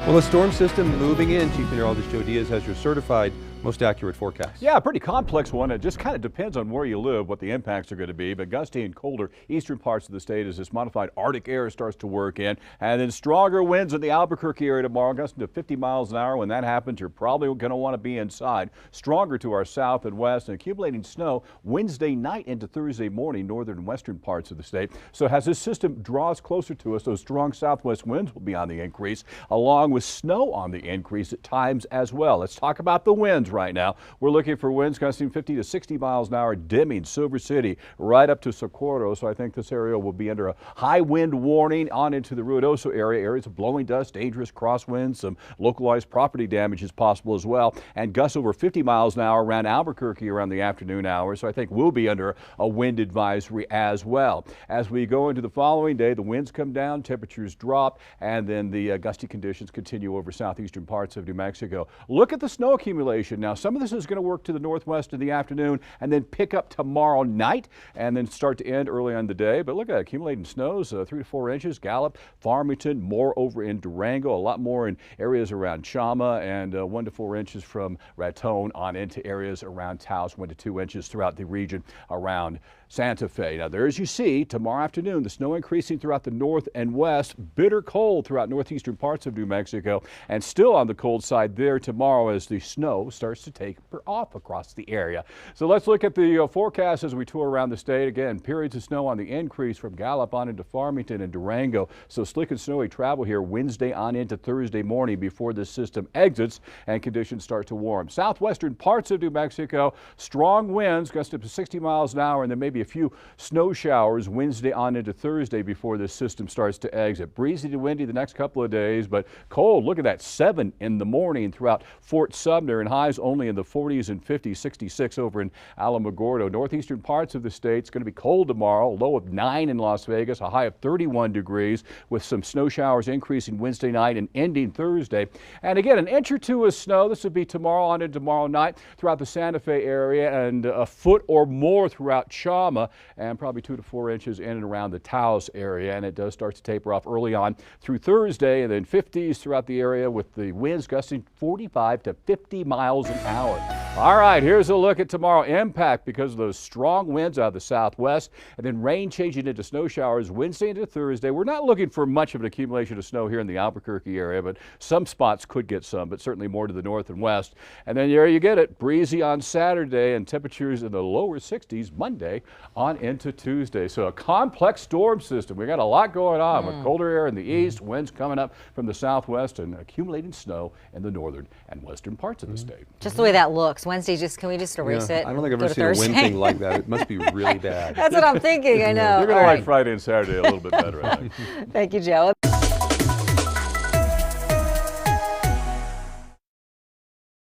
Well, the storm system moving in. Chief Meteorologist Joe Diaz has your certified most accurate forecast. Yeah, a pretty complex one. It just kind of depends on where you live, what the impacts are going to be. But gusty and colder eastern parts of the state as this modified Arctic air starts to work in. And then stronger winds in the Albuquerque area tomorrow, gusting to 50 miles an hour. When that happens, you're probably going to want to be inside. Stronger to our south and west, and accumulating snow Wednesday night into Thursday morning, northern and western parts of the state. So as this system draws closer to us, those strong southwest winds will be on the increase, along with snow on the increase at times as well. Let's talk about the winds right now. We're looking for winds gusting 50 to 60 miles an hour, dimming Silver City right up to Socorro. So I think this area will be under a high wind warning on into the Ruidoso area. Areas of blowing dust, dangerous crosswinds, some localized property damage is possible as well. And gusts over 50 miles an hour around Albuquerque around the afternoon hours. So I think we'll be under a wind advisory as well. As we go into the following day, the winds come down, temperatures drop, and then the gusty conditions continue over southeastern parts of New Mexico. Look at the snow accumulation. Now, some of this is going to work to the northwest in the afternoon and then pick up tomorrow night and then start to end early on the day. But look at accumulating snows, 3 to 4 inches, Gallup, Farmington, more over in Durango, a lot more in areas around Chama, and 1 to 4 inches from Raton on into areas around Taos, 1 to 2 inches throughout the region around Santa Fe. Now, there, as you see, tomorrow afternoon, the snow increasing throughout the north and west, bitter cold throughout northeastern parts of New Mexico, and still on the cold side there tomorrow as the snow starts to taper off across the area. So let's look at the forecast as we tour around the state. Again, periods of snow on the increase from Gallup on into Farmington and Durango. So slick and snowy travel here Wednesday on into Thursday morning before this system exits and conditions start to warm. Southwestern parts of New Mexico, strong winds gusting up to 60 miles an hour, and then maybe a few snow showers Wednesday on into Thursday before this system starts to exit. Breezy to windy the next couple of days, but cold. Look at that, 7 in the morning throughout Fort Sumner, and highs only in the 40s and 50s, 66 over in Alamogordo. Northeastern parts of the state, it's going to be cold tomorrow, low of 9 in Las Vegas, a high of 31 degrees with some snow showers increasing Wednesday night and ending Thursday. And again, an inch or two of snow. This would be tomorrow on into tomorrow night throughout the Santa Fe area, and a foot or more throughout Chama, and probably 2 to 4 inches in and around the Taos area. And it does start to taper off early on through Thursday, and then 50s throughout the area with the winds gusting 45 to 50 miles an hour. All right, here's a look at tomorrow. Impact because of those strong winds out of the southwest, and then rain changing into snow showers Wednesday into Thursday. We're not looking for much of an accumulation of snow here in the Albuquerque area, but some spots could get some, but certainly more to the north and west. And then there you get it, breezy on Saturday and temperatures in the lower 60s Monday on into Tuesday. So a complex storm system. We got a lot going on with colder air in the east, winds coming up from the southwest, and accumulating snow in the northern and western parts of the state. Just the way that looks. Wednesday, can we just erase it? I don't think I've ever seen a wind thing like that. It must be really bad. That's what I'm thinking, I know. You're going to like Friday and Saturday a little bit better, I think. Thank you, Joe.